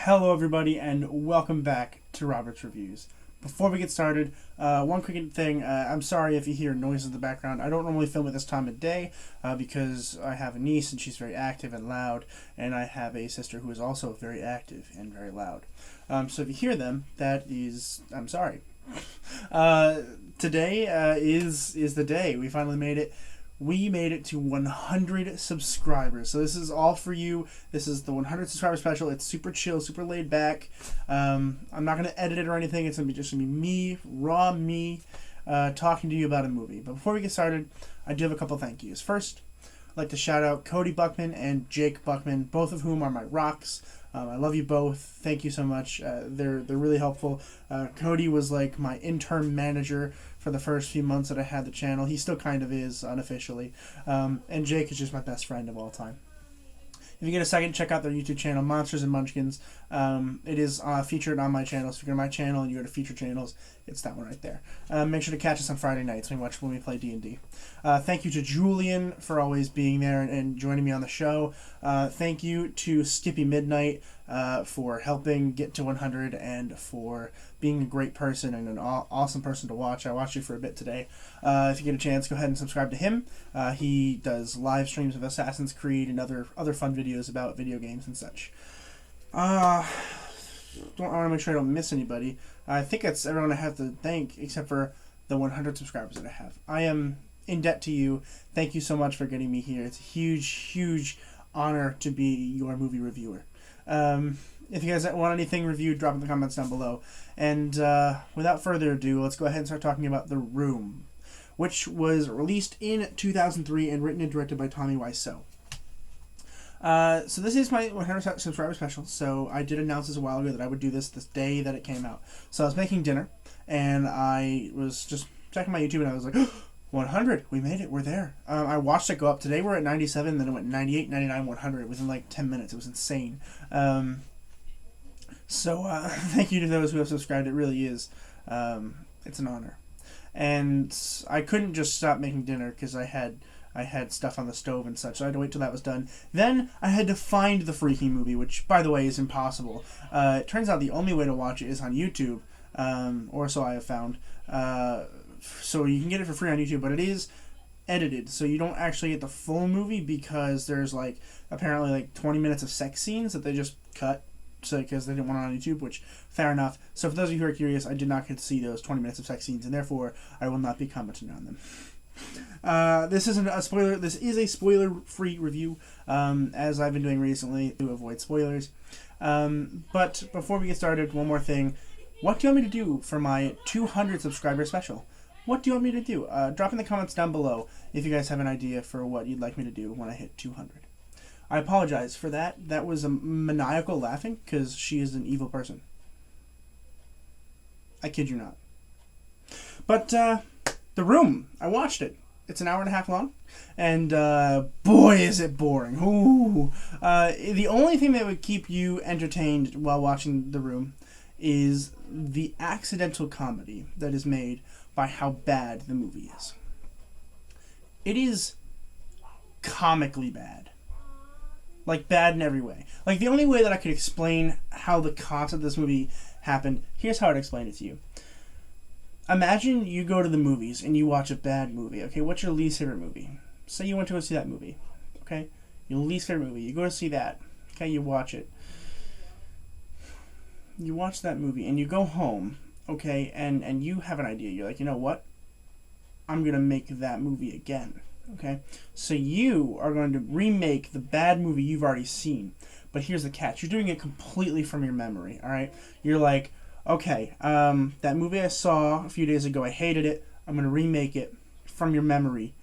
Hello everybody and welcome back to Robert's Reviews. Before we get started, one quick thing, I'm sorry if you hear noises in the background. I don't normally film at this time of day because I have a niece and she's very active and loud, and I have a sister who is also very active and very loud. So if you hear them, I'm sorry. Today is the day. We finally made it. We made it to 100 subscribers. So this is all for you. This is the 100 subscriber special. It's super chill, super laid back. I'm not going to edit it or anything. It's just going to be me, raw me, talking to you about a movie. But before we get started, I do have a couple thank yous. First, I'd like to shout out Cody Buckman and Jake Buckman, both of whom are my rocks. I love you both. Thank you so much. They're really helpful. Cody was like my intern manager for the first few months that I had the channel. He still kind of is, unofficially. And Jake is just my best friend of all time. If you get a second, check out their YouTube channel, Monsters and Munchkins. It is featured on my channel. So if you go to my channel and you go to feature channels, it's that one right there. Make sure to catch us on Friday nights when we play D&D. Thank you to Julian for always being there and joining me on the show. Thank you to Skippy Midnight for helping get to 100 and for being a great person and an awesome person to watch. I watched you for a bit today. If you get a chance, go ahead and subscribe to him. He does live streams of Assassin's Creed and other fun videos about video games and such. I want to make sure I don't miss anybody. I think that's everyone I have to thank except for the 100 subscribers that I have. I am in debt to you. Thank you so much for getting me here. It's a huge, huge honor to be your movie reviewer. If you guys want anything reviewed, drop in the comments down below. And without further ado, let's go ahead and start talking about The Room, which was released in 2003 and written and directed by Tommy Wiseau. So this is my 100 subscriber special. So I did announce this a while ago that I would do this day that it came out. So I was making dinner, and I was just checking my YouTube, and I was like, 100, we made it, we're there. I watched it go up. Today we're at 97, then it went 98, 99, 100 within like 10 minutes. It was insane. So thank you to those who have subscribed. It really is. It's an honor. And I couldn't just stop making dinner because I had stuff on the stove and such, so I had to wait till that was done. Then I had to find the freaking movie, which, by the way, is impossible. It turns out the only way to watch it is on YouTube, or so I have found. So you can get it for free on YouTube, but it is edited, so you don't actually get the full movie because there's apparently 20 minutes of sex scenes that they just cut because they didn't want it on YouTube, which, fair enough. So for those of you who are curious, I did not get to see those 20 minutes of sex scenes, and therefore I will not be commenting on them. This isn't a spoiler. This is a spoiler-free review, as I've been doing recently to avoid spoilers. But before we get started, one more thing. What do you want me to do for my 200 subscriber special? What do you want me to do? Drop in the comments down below if you guys have an idea for what you'd like me to do when I hit 200. I apologize for that. That was a maniacal laughing because she is an evil person. I kid you not. But The Room, I watched it. It's an hour and a half long, and boy, is it boring. Ooh. The only thing that would keep you entertained while watching The Room is the accidental comedy that is made by how bad the movie is. It is comically bad. Bad in every way. The only way that I could explain how the concept of this movie happened, here's how I'd explain it to you. Imagine you go to the movies and you watch a bad movie. Okay, what's your least favorite movie? Say you went to go see that movie. Okay, your least favorite movie. You go to see that. Okay, you watch it. You watch that movie and you go home. Okay, and you have an idea. You're like, you know what? I'm going to make that movie again. Okay, so you are going to remake the bad movie you've already seen. But here's the catch. You're doing it completely from your memory, all right? You're like, okay, that movie I saw a few days ago, I hated it. I'm going to remake it from your memory.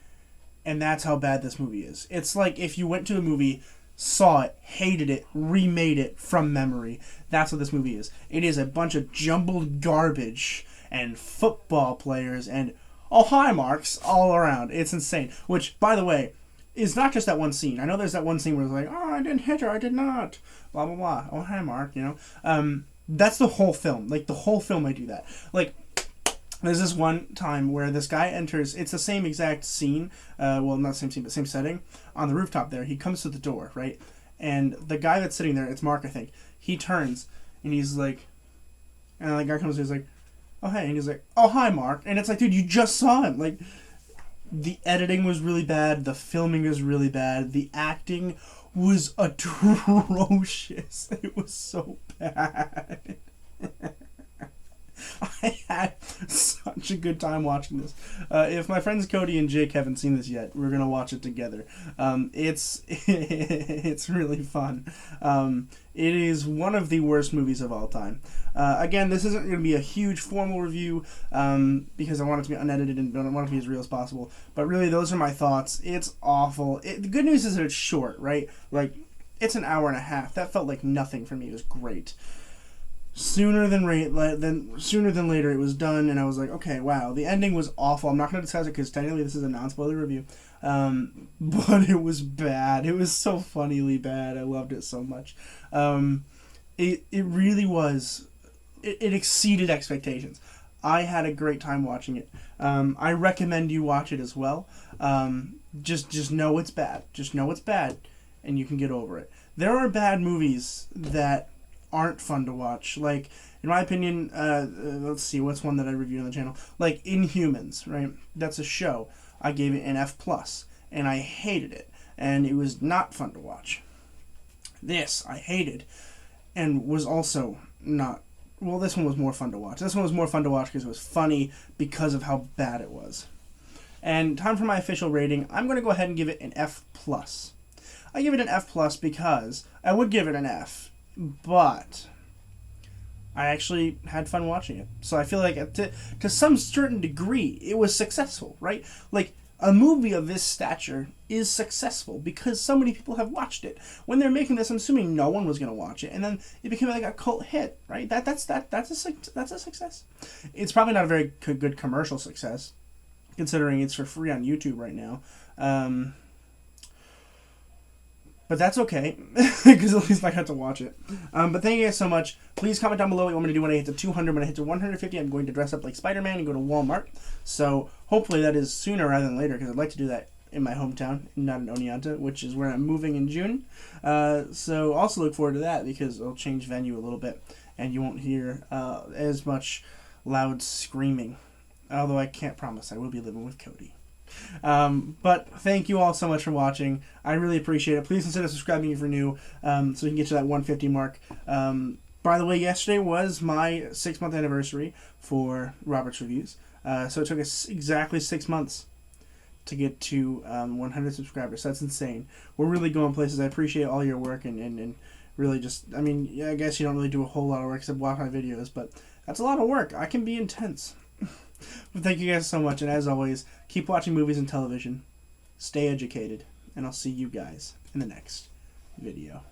And that's how bad this movie is. It's like if you went to a movie, saw it, hated it, remade it from memory. That's what this movie is. It is a bunch of jumbled garbage and football players and oh hi marks all around. It's insane. Which, by the way, is not just that one scene. I know there's that one scene where it's like, oh, I didn't hit her, I did not. Blah, blah, blah. Oh hi Mark, That's the whole film. The whole film I do that. There's this one time where this guy enters, it's the same exact scene, well, not the same scene, but same setting, on the rooftop there. He comes to the door, right? And the guy that's sitting there, it's Mark, I think. He turns and he's like, and the guy comes and he's like, oh hey, and he's like, oh hi Mark, and it's like, dude, you just saw him. Like, the editing was really bad, the filming was really bad, the acting was atrocious. It was so bad. I had such a good time watching this. If my friends Cody and Jake haven't seen this yet, we're gonna watch it together. It's really fun. It is one of the worst movies of all time. Again, this isn't going to be a huge formal review because I want it to be unedited and don't want it to be as real as possible. But really, those are my thoughts. It's awful. The good news is that it's short, right? Like, it's an hour and a half. That felt like nothing for me. It was great. Sooner than later, it was done, and I was like, okay, wow. The ending was awful. I'm not going to discuss it because technically this is a non-spoiler review. But it was bad. It was so funnily bad. I loved it so much. It really was. It exceeded expectations. I had a great time watching it. I recommend you watch it as well. Just know it's bad. Just know it's bad, and you can get over it. There are bad movies that aren't fun to watch. Like, in my opinion, let's see, what's one that I reviewed on the channel? Like, Inhumans, right? That's a show. I gave it an F+, and I hated it, and it was not fun to watch. This, I hated, and was also not... Well, this one was more fun to watch. This one was more fun to watch because it was funny because of how bad it was. And time for my official rating. I'm going to go ahead and give it an F+. I give it an F+ because I would give it an F, but I actually had fun watching it. So I feel like to some certain degree, it was successful, right? Like, a movie of this stature is successful because so many people have watched it. When they're making this, I'm assuming no one was going to watch it, and then it became like a cult hit, right? That's a success. It's probably not a very good commercial success, considering it's for free on YouTube right now. But that's okay, because at least I got to watch it. But thank you guys so much. Please comment down below what you want me to do when I hit to 200. When I hit to 150, I'm going to dress up like Spider-Man and go to Walmart. So hopefully that is sooner rather than later, because I'd like to do that in my hometown, not in Oneonta, which is where I'm moving in June. So also look forward to that, because it'll change venue a little bit, and you won't hear as much loud screaming. Although I can't promise I will be living with Cody. But thank you all so much for watching. I really appreciate it. Please consider subscribing if you're new, so we can get to that 150 mark. By the way, yesterday was my 6-month anniversary for Robert's Reviews. So it took us exactly 6 months to get to 100 subscribers. That's insane. We're really going places. I appreciate all your work and really just, I mean, yeah, I guess you don't really do a whole lot of work except watch my videos, but that's a lot of work. I can be intense. But thank you guys so much, and as always, keep watching movies and television, stay educated, and I'll see you guys in the next video.